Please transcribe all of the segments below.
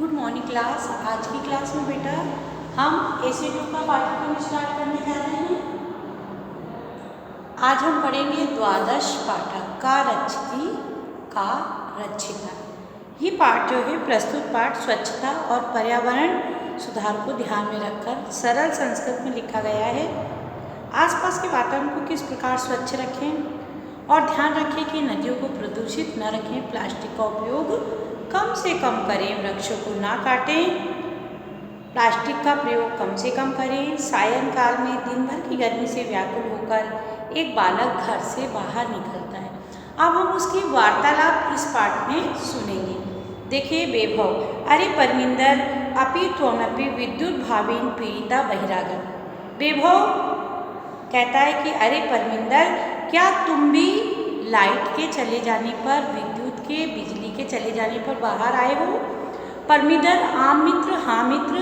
Good morning class. आज की class में बेटा हम एसिड का पाठ्यक्रम स्टार्ट करने जा रहे हैं। आज हम पढ़ेंगे द्वादश पाठक का रक्षति का रक्षिता। ये पाठ जो है प्रस्तुत पाठ स्वच्छता और पर्यावरण सुधार को ध्यान में रखकर सरल संस्कृत में लिखा गया है। आसपास के वातावरण को किस प्रकार स्वच्छ रखें और ध्यान रखें कि नदियों को प्रदूषित न रखें, प्लास्टिक का उपयोग कम से कम करें, वृक्षों को ना काटें, प्लास्टिक का प्रयोग कम से कम करें। सायंकाल में दिन भर की गर्मी से व्याकुल होकर एक बालक घर से बाहर निकलता है। अब हम उसकी वार्तालाप इस पाठ में सुनेंगे। देखिए वैभव, अरे परमिंदर, अपि त्वमपि विद्युत भावेन पीड़िता बहिरागत। वैभव कहता है कि अरे परमिंदर, क्या तुम भी लाइट के चले जाने पर, विद्युत के, बिजली के चले जाने पर बाहर आए हो? परमिंदर, आम मित्र, हाँ मित्र।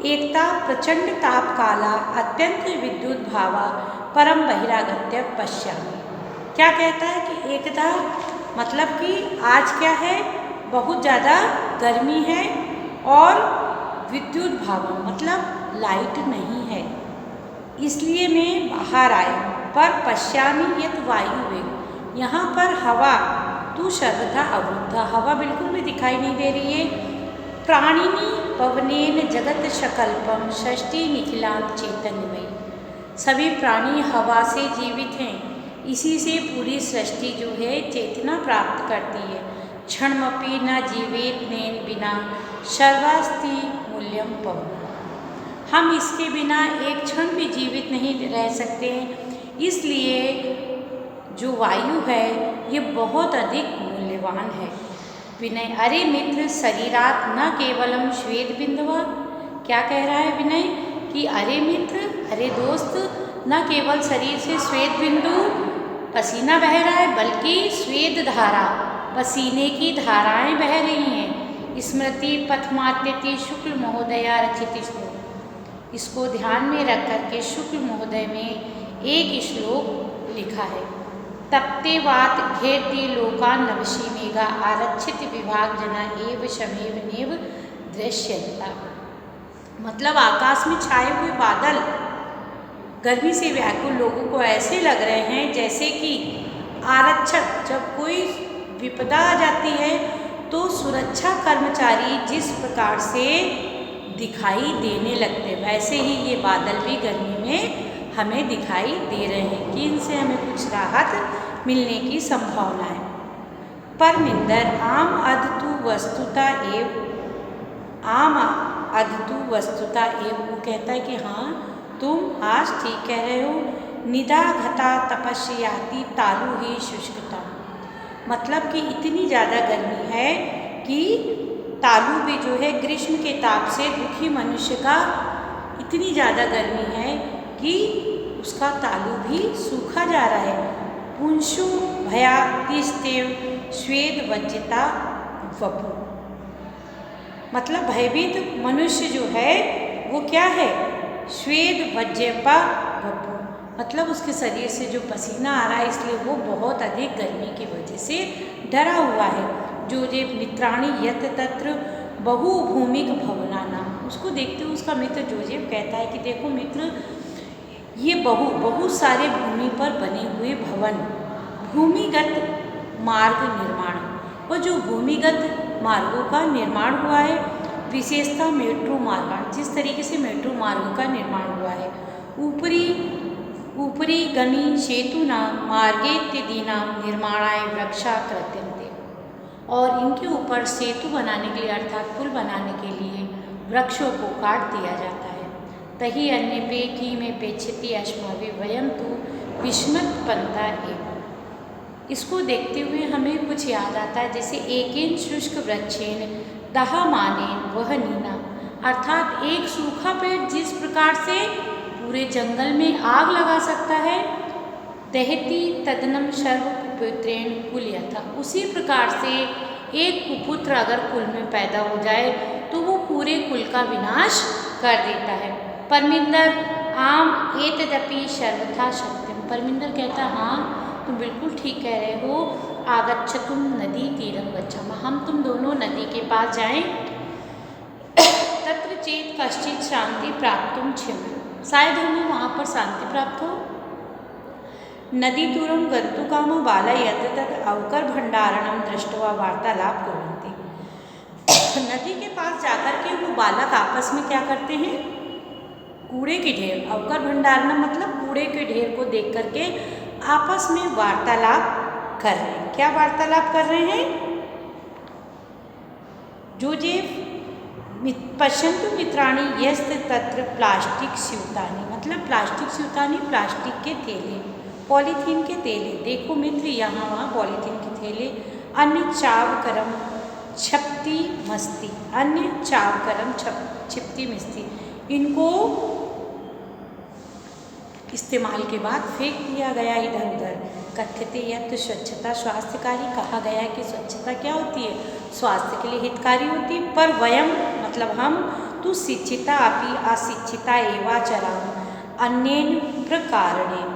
एकता प्रचंड ताप काला अत्यंत विद्युत भावा परम बहिरागत्य पश्यामि। क्या कहता है कि एकता मतलब कि आज क्या है, बहुत ज़्यादा गर्मी है और विद्युत भावा मतलब लाइट नहीं है, इसलिए मैं बाहर आया। पर पश्यामि यत वायु वेग, यहाँ पर हवा तू सर्वथा अवरुद्धा, हवा बिल्कुल भी दिखाई नहीं दे रही है। प्राणिनी पवनेन जगत शकल्पम षष्ठी निखिलांत चैतन्यमयी, सभी प्राणी हवा से जीवित हैं, इसी से पूरी सृष्टि जो है चेतना प्राप्त करती है। क्षणमपि न जीवेत नेन बिना सर्वास्ति मूल्यम पवन, हम इसके बिना एक क्षण भी जीवित नहीं रह सकते हैं, इसलिए जो वायु है ये बहुत अधिक मूल्यवान है। विनय, अरे मित्र, शरीरात न केवलम श्वेत बिंदुवा। क्या कह रहा है विनय कि अरे मित्र, अरे दोस्त, न केवल शरीर से श्वेत बिंदु पसीना बह रहा है, बल्कि श्वेत धारा, पसीने की धाराएं बह रही हैं। स्मृति पथमात्यति शुक्ल महोदया रचित श्लोक, इसको ध्यान में रख कर के शुक्ल महोदय में एक श्लोक लिखा है। तप्ते वात घेरती लोकान नवशी मेघा आरक्षित विभाग जना एव शमेव नेव दृश्यता, मतलब आकाश में छाए हुए बादल गर्मी से व्याकुल लोगों को ऐसे लग रहे हैं जैसे कि आरक्षक, जब कोई विपदा आ जाती है तो सुरक्षा कर्मचारी जिस प्रकार से दिखाई देने लगते, वैसे ही ये बादल भी गर्मी में हमें दिखाई दे रहे हैं कि इनसे हमें कुछ राहत मिलने की संभावना है। परमिंदर, आम अधतु वस्तुता एव, आम अधतु वस्तुता एव, वो कहता है कि हाँ तुम आज ठीक कह रहे हो। निदा घता तपस्याति तालु ही शुष्कता, मतलब कि इतनी ज़्यादा गर्मी है कि तालु भी जो है ग्रीष्म के ताप से दुखी मनुष्य का, इतनी ज़्यादा गर्मी है कि उसका तालु भी सूखा जा रहा है। पुंशु भया तिस्तेव श्वेत वज्जिता वपु, मतलब भयभीत मनुष्य जो है वो क्या है, श्वेत वज्रपा वपु, मतलब उसके शरीर से जो पसीना आ रहा है इसलिए वो बहुत अधिक गर्मी की वजह से डरा हुआ है। जो जे मित्राणी यत तत्र बहुभूमिक भवना नाम, उसको देखते हुए उसका मित्र जोजेफ कहता है कि देखो मित्र, ये बहुत सारे भूमि पर बने हुए भवन, भूमिगत मार्ग निर्माण, और जो भूमिगत मार्गों का निर्माण हुआ है, विशेषता मेट्रो मार्ग, जिस तरीके से मेट्रो मार्ग का निर्माण हुआ है, ऊपरी गणी सेतु नाम मार्गेत्यदीनाम निर्माणाय वृक्षा कृत्यन्ते, और इनके ऊपर सेतु बनाने के लिए अर्थात पुल बनाने के लिए वृक्षों को काट दिया जाता है। तही अन्य पे की में पेक्षति अश्माभि वयम तो विस्मत पंथा एवं, इसको देखते हुए हमें कुछ याद आता है, जैसे एकेन शुष्क वृक्षेन दहमानेन वह नीना, अर्थात एक सूखा पेड़ जिस प्रकार से पूरे जंगल में आग लगा सकता है, दहती तदनम सर्व कुपुत्रेण कुल यथा, उसी प्रकार से एक कुपुत्र अगर कुल में पैदा हो जाए तो वो पूरे कुल का विनाश कर देता है। परमिंदर, आम एतदपि सर्वथा सत्यम, परमिंदर कहता हाँ तुम बिल्कुल ठीक कह रहे हो। आगच्छतुम नदी तीरम गच्छामः, हम तुम दोनों नदी के पास जाएं। तत्र चेत कश्चित शांति प्राप्तुम क्षम, शायद हमें वहाँ पर शांति प्राप्त हो। नदी दूरम गंतुकामो बाला यद तद अवकर भंडारणम दृष्टवा वार्तालाप कुर्वन्ति। नदी के पास जाकर के वो बालक आपस में क्या करते हैं, कूड़े के ढेर, अवकर भंडारणम मतलब कूड़े के ढेर को देख करके आपस में वार्तालाप कर रहे हैं। क्या वार्तालाप कर रहे हैं? जो जे पश्यन्तु मित्राणि यस्त तत्र प्लास्टिक स्यूतानि, मतलब प्लास्टिक स्यूतानि प्लास्टिक के थैले, पॉलीथीन के थैले। देखो मित्र, यहाँ वहाँ पॉलीथीन के थैले। अन्य चावकरम छपती मस्ती, अन्य चावकरम छिपती मस्ती, इनको इस्तेमाल के बाद फेंक दिया गया इधर उधर। कथ्यते यत् स्वच्छता स्वास्थ्यकारी, कहा गया है कि स्वच्छता क्या होती है, स्वास्थ्य के लिए हितकारी होती है। पर वयम मतलब हम, तु शिक्षिता अपि अशिक्षिता एवाचराम अन्येन प्रकारेण,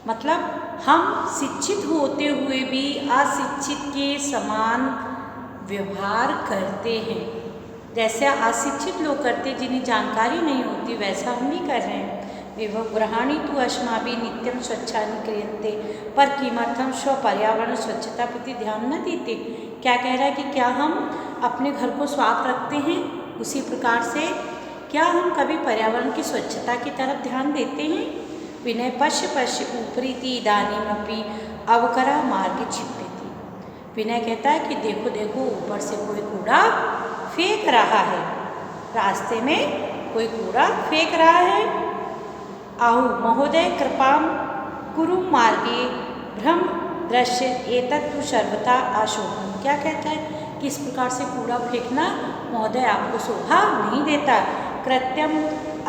मतलब हम शिक्षित होते हुए भी अशिक्षित के समान व्यवहार करते हैं। जैसे अशिक्षित लोग करते, जिन्हें जानकारी नहीं होती, वैसा हम भी कर रहे हैं। एवं ग्रहाणी तु अस्माभिः नित्यं स्वच्छानि क्रियन्ते, पर किमर्थं स्वपर्यावरण स्वच्छता प्रति ध्यान न देते। क्या कह रहा है कि क्या हम अपने घर को साफ रखते हैं, उसी प्रकार से क्या हम कभी पर्यावरण की स्वच्छता की तरफ ध्यान देते हैं? विनय पश्य पश्य ऊपरीति इदानीमपि अवकरा मार्ग छिप्यति। विनय कहता है कि देखो देखो, ऊपर से कोई कूड़ा फेंक रहा है, रास्ते में कोई कूड़ा फेंक रहा है। आहु महोदय कृपां कुरु मार्गे भ्रम दृश्य एतत्तु सर्वथा अशोभन। क्या कहता है कि इस प्रकार से कूड़ा फेंकना महोदय आपको शोभा नहीं देता। कृत्यम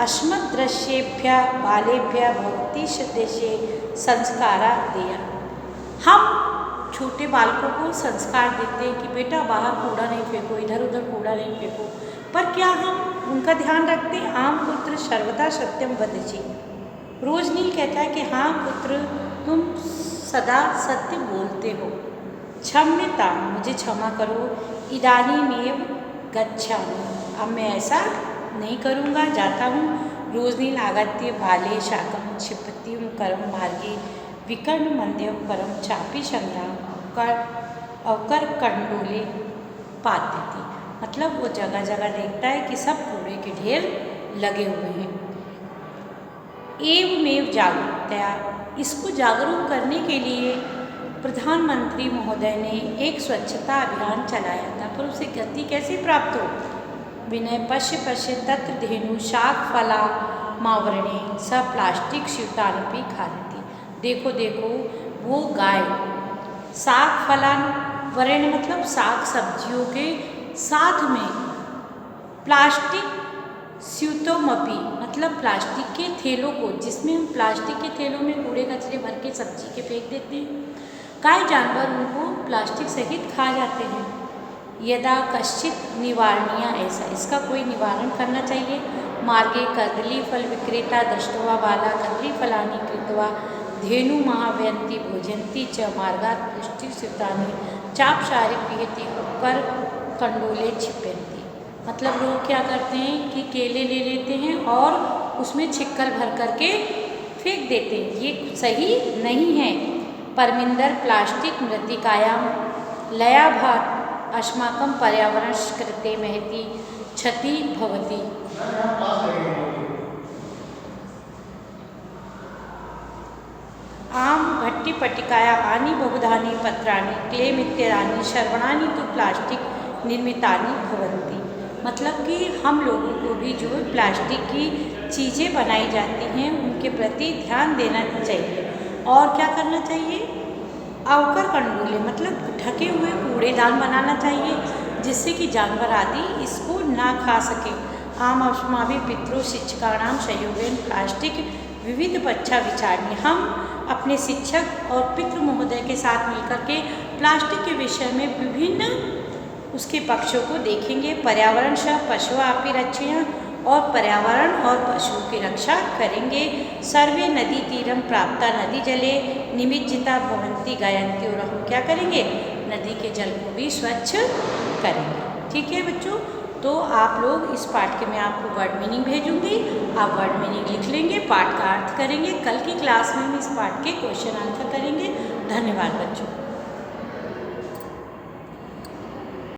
अस्मत् दृश्येभ्य बालेभ्य भवती सदृश्य संस्कारा दिया। हम छोटे बालकों को संस्कार देते हैं कि बेटा बाहर कूड़ा नहीं फेंको, इधर उधर कूड़ा नहीं फेंको, पर क्या हम उनका ध्यान रखते हैं? आम पुत्र सर्वदा सत्यम वदति। रोजनील कहता है कि हाँ पुत्र, तुम सदा सत्य बोलते हो। क्षम्यतां, मुझे क्षमा करो। इदानीमेव गच्छामि, अब मैं ऐसा नहीं करूँगा, जाता हूँ। रोजनील आगत्य बाले शाकं क्षिपत्यं करम मार्गे विकर्ण मन्द्यं परम चापी संग्राम अवकर कंडोले पात्यति। मतलब वो जगह जगह देखता है कि सब कूड़े के ढेर लगे हुए हैं। एवमेव जागरूकतया, इसको जागरूक करने के लिए प्रधानमंत्री महोदय ने एक स्वच्छता अभियान चलाया था, पर उसे गति कैसे प्राप्त हो? विनय पश्य पश्य तत्र धेनु शाक फला मावरणे स प्लास्टिक स्यूतानपि खादति। देखो देखो, वो गाय साग फलान वर्ण मतलब साग सब्जियों के साथ में प्लास्टिक स्यूतोमपि मतलब प्लास्टिक के थैलों को, जिसमें हम प्लास्टिक के थैलों में कूड़े कचरे भर के सब्जी के फेंक देते हैं, काय जानवर उनको प्लास्टिक सहित खा जाते हैं। यदा कश्चित निवारणीय, ऐसा इसका कोई निवारण करना चाहिए। मार्गे कदली फल विक्रेता दृष्टवा बाला कदली फलानि कृत्वा धेनु महाव्यंती भोजंती च मार्गात् पुष्टि स्यूतानि चापसारी पियति उपकर कंडोले छिप्यन्ति। मतलब लोग क्या करते हैं कि केले ले लेते हैं और उसमें छिक्कल भर करके फेंक देते हैं, ये सही नहीं है। परमिंदर प्लास्टिक मृत्तिकायां लयाभात अस्माकं पर्यावरण कृते महती क्षति भवति। आम भट्टी पट्टिकाया आनी बहुधानी पत्राणि क्लेम इत्यादि सर्वणानि तो प्लास्टिक निर्मितानि भवन्ति। मतलब कि हम लोगों को भी जो प्लास्टिक की चीज़ें बनाई जाती हैं उनके प्रति ध्यान देना चाहिए। और क्या करना चाहिए? अवकर कंडोले मतलब ढके हुए कूड़ेदान बनाना चाहिए, जिससे कि जानवर आदि इसको ना खा सके। आम अस्माभिः पितृ शिक्षकाणां सहयोगेन प्लास्टिक विविध पक्षा विचारणी। हम अपने शिक्षक और पितृ महोदय के साथ मिलकर के प्लास्टिक के विषय में विभिन्न उसके पक्षों को देखेंगे। पर्यावरण स पशुआपि रक्षेय, और पर्यावरण और पशुओं की रक्षा करेंगे। सर्वे नदी तीरम प्राप्ता नदी जले निमिज्जिता भवंती गायंती, और हम क्या करेंगे? नदी के जल को भी स्वच्छ करेंगे। ठीक है बच्चों, तो आप लोग इस पाठ के मैं आपको वर्ड मीनिंग भेजूंगी, आप वर्ड मीनिंग लिख लेंगे, पाठ का अर्थ करेंगे। कल की क्लास में हम इस पाठ के क्वेश्चन आंसर करेंगे। धन्यवाद बच्चों।